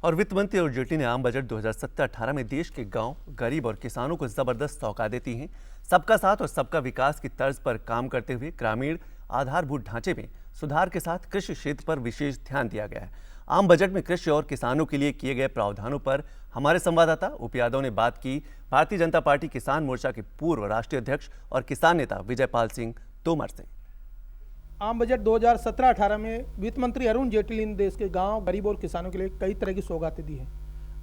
और वित्त मंत्री अरुण जेटली ने आम बजट 2017-18 में देश के गांव, गरीब और किसानों को जबरदस्त सौगातें दी हैं। सबका साथ और सबका विकास की तर्ज पर काम करते हुए ग्रामीण आधारभूत ढांचे में सुधार के साथ कृषि क्षेत्र पर विशेष ध्यान दिया गया है। आम बजट में कृषि और किसानों के लिए किए गए प्रावधानों पर हमारे संवाददाता उप यादव ने बात की भारतीय जनता पार्टी किसान मोर्चा के पूर्व राष्ट्रीय अध्यक्ष और किसान नेता विजयपाल सिंह तोमर से। आम बजट 2017-18 में वित्त मंत्री अरुण जेटली ने देश के गांव, गरीब और किसानों के लिए कई तरह की सौगातें दी हैं।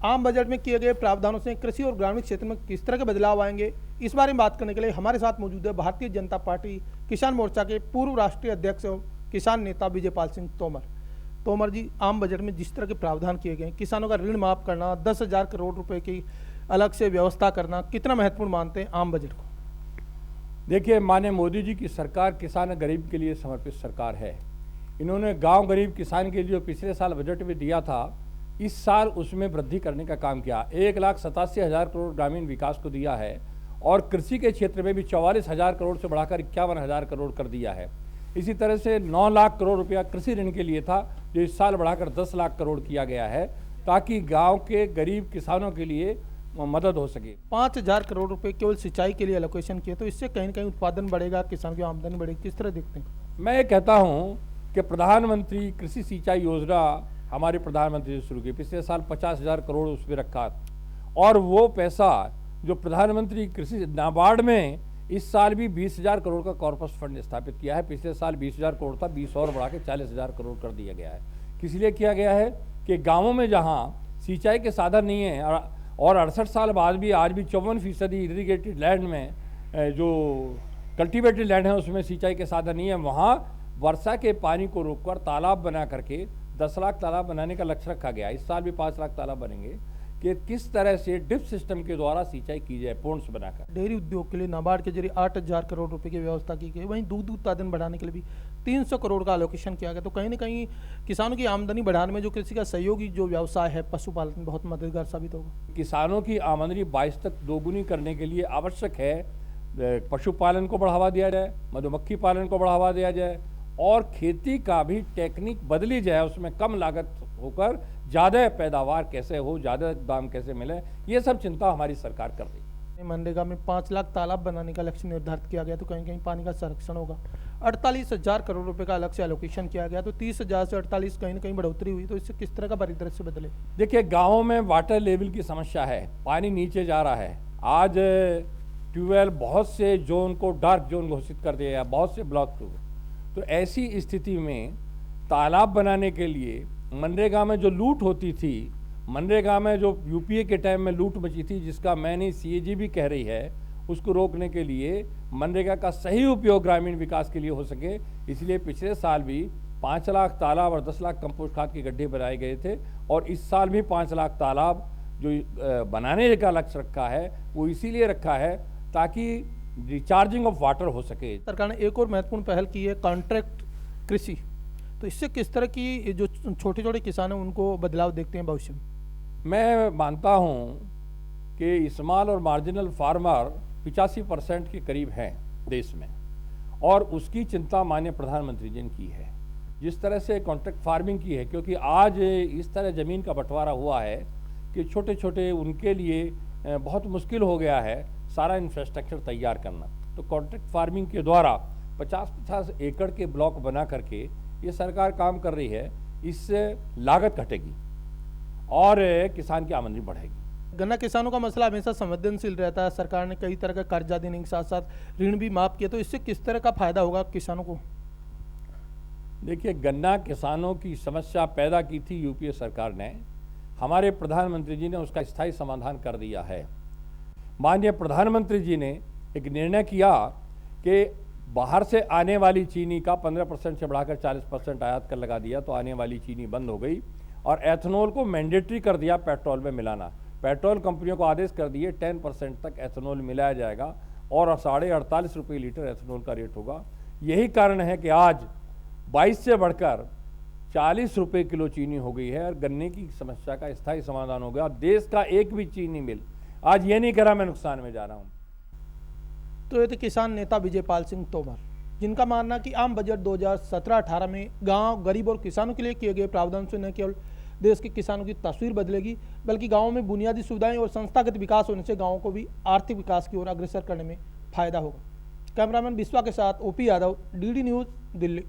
आम बजट में किए गए प्रावधानों से कृषि और ग्रामीण क्षेत्र में किस तरह के बदलाव आएंगे, इस बारे में बात करने के लिए हमारे साथ मौजूद है भारतीय जनता पार्टी किसान मोर्चा के पूर्व राष्ट्रीय अध्यक्ष और किसान नेता विजयपाल सिंह तोमर। तोमर जी, आम बजट में जिस तरह के प्रावधान किए गए, किसानों का ऋण माफ करना, 10,000 करोड़ रुपए की अलग से व्यवस्था करना, कितना महत्वपूर्ण मानते हैं आम बजट को? देखिए, माननीय मोदी जी की सरकार किसान गरीब के लिए समर्पित सरकार है। इन्होंने गांव गरीब किसान के लिए जो पिछले साल बजट में दिया था, इस साल उसमें वृद्धि करने का काम किया। 1,87,000 करोड़ ग्रामीण विकास को दिया है और कृषि के क्षेत्र में भी 44,000 करोड़ से बढ़ाकर 51,000 करोड़ कर दिया है। इसी तरह से 9 लाख करोड़ रुपया कृषि ऋण के लिए था, जो इस साल बढ़ाकर 10 लाख करोड़ किया गया है, ताकि गाँव के गरीब किसानों के लिए मदद हो सके। 5,000 करोड़ रुपए केवल सिंचाई के लिए एलोकेशन किए, तो इससे कहीं ना कहीं उत्पादन बढ़ेगा, किसान की आमदनी बढ़ेगी, किस तरह देखते हैं? मैं ये कहता हूँ कि प्रधानमंत्री कृषि सिंचाई योजना हमारे प्रधानमंत्री ने शुरू की। पिछले साल 50,000 करोड़ उसमें रखा और वो पैसा जो प्रधानमंत्री कृषि नाबार्ड में इस साल भी 20,000 करोड़ का कॉर्पस फंड स्थापित किया है। पिछले साल 20,000 करोड़ था, 20 और बढ़ा के 40,000 करोड़ कर दिया गया है। किस लिए किया गया है कि गाँवों में जहाँ सिंचाई के साधन नहीं है और 68 साल बाद भी आज भी 54% इरीगेटेड लैंड में जो कल्टीवेटेड लैंड है उसमें सिंचाई के साधन नहीं है, वहाँ वर्षा के पानी को रोककर तालाब बना करके 10 लाख तालाब बनाने का लक्ष्य रखा गया। इस साल भी 5 लाख तालाब बनेंगे कि किस तरह से ड्रिप सिस्टम के द्वारा सिंचाई की जाए पोन्स बनाकर। डेयरी उद्योग के लिए नाबार्ड के जरिए 8,000 करोड़ रुपए की व्यवस्था की गई। वहीं दूध उत्पादन बढ़ाने के लिए भी 300 करोड़ का एलोकेशन किया गया। तो कहीं ना कहीं किसानों की आमदनी बढ़ाने में जो कृषि का सहयोगी जो व्यवसाय है पशुपालन बहुत मददगार साबित होगा। किसानों की आमदनी 22 तक दोगुनी करने के लिए आवश्यक है पशुपालन को बढ़ावा दिया जाए, मधुमक्खी पालन को बढ़ावा दिया जाए और खेती का भी टेक्निक बदली जाए, उसमें कम लागत होकर ज़्यादा पैदावार कैसे हो, ज़्यादा दाम कैसे मिले, ये सब चिंता हमारी सरकार कर रही है। मनरेगा में 5 लाख तालाब बनाने का लक्ष्य निर्धारित किया गया, तो कहीं कहीं पानी का संरक्षण होगा। 48,000 करोड़ रुपए का अलग से एलोकेशन किया गया, तो 30,000 से 48 कहीं ना कहीं बढ़ोतरी हुई, तो इससे किस तरह का परिदृश्य बदले? देखिए, गाँवों में वाटर लेवल की समस्या है, पानी नीचे जा रहा है। आज ट्यूबवेल बहुत से जोन को डार्क जोन घोषित कर दिया गया, बहुत से ब्लॉक को। तो ऐसी स्थिति में तालाब बनाने के लिए मनरेगा में जो लूट होती थी, मनरेगा में जो यूपीए के टाइम में लूट मची थी, जिसका मैंने सीएजी भी कह रही है, उसको रोकने के लिए मनरेगा का सही उपयोग ग्रामीण विकास के लिए हो सके, इसलिए पिछले साल भी 5 लाख तालाब और 10 लाख कंपोस्ट खाद के गड्ढे बनाए गए थे और इस साल भी 5 लाख तालाब जो बनाने का लक्ष्य रखा है, वो इसीलिए रखा है ताकि रिचार्जिंग ऑफ वाटर हो सके। सरकार ने एक और महत्वपूर्ण पहल की है, कॉन्ट्रैक्ट कृषि। तो इससे किस तरह की जो छोटे छोटे किसान हैं उनको बदलाव देखते हैं भविष्य में? मैं मानता हूँ कि स्मॉल और मार्जिनल फार्मर 85% के करीब हैं देश में और उसकी चिंता माननीय प्रधानमंत्री जी ने की है, जिस तरह से कॉन्ट्रैक्ट फार्मिंग की है, क्योंकि आज इस तरह ज़मीन का बंटवारा हुआ है कि छोटे छोटे उनके लिए बहुत मुश्किल हो गया है सारा इंफ्रास्ट्रक्चर तैयार करना। तो कॉन्ट्रैक्ट फार्मिंग के द्वारा 50-50 एकड़ के ब्लॉक बना करके ये सरकार काम कर रही है, इससे लागत घटेगी और किसान की आमदनी बढ़ेगी। गन्ना किसानों का मसला हमेशा संवेदनशील रहता है। सरकार ने कई तरह का कर्जा देने के साथ साथ ऋण भी माफ किया, तो इससे किस तरह का फायदा होगा किसानों को? देखिए, गन्ना किसानों की समस्या पैदा की थी यूपीए सरकार ने, हमारे प्रधानमंत्री जी ने उसका स्थायी समाधान कर दिया है। माननीय प्रधानमंत्री जी ने एक निर्णय किया कि बाहर से आने वाली चीनी का 15% से बढ़ाकर 40% आयात कर लगा दिया, तो आने वाली चीनी बंद हो गई और एथनॉल को मैंडेटरी कर दिया पेट्रोल में मिलाना। पेट्रोल कंपनियों को आदेश कर दिए 10% तक एथनॉल मिलाया जाएगा और 48.5 रुपये लीटर एथनॉल का रेट होगा। यही कारण है कि आज 22 से बढ़कर 40 रुपये किलो चीनी हो गई है और गन्ने की समस्या का स्थायी समाधान हो गया। देश का एक भी चीनी मिल आज ये नहीं कह रहा मैं नुकसान में जा रहा हूँ। तो ये थे किसान नेता विजयपाल सिंह तोमर, जिनका मानना कि आम बजट 2017-18 में गांव, गरीब और किसानों के लिए किए गए प्रावधान से न केवल देश के किसानों की तस्वीर बदलेगी, बल्कि गाँवों में बुनियादी सुविधाएं और संस्थागत विकास होने से गाँवों को भी आर्थिक विकास की ओर अग्रसर करने में फायदा होगा। कैमरामैन बिस्वा के साथ OP Yadav, DD news, Delhi.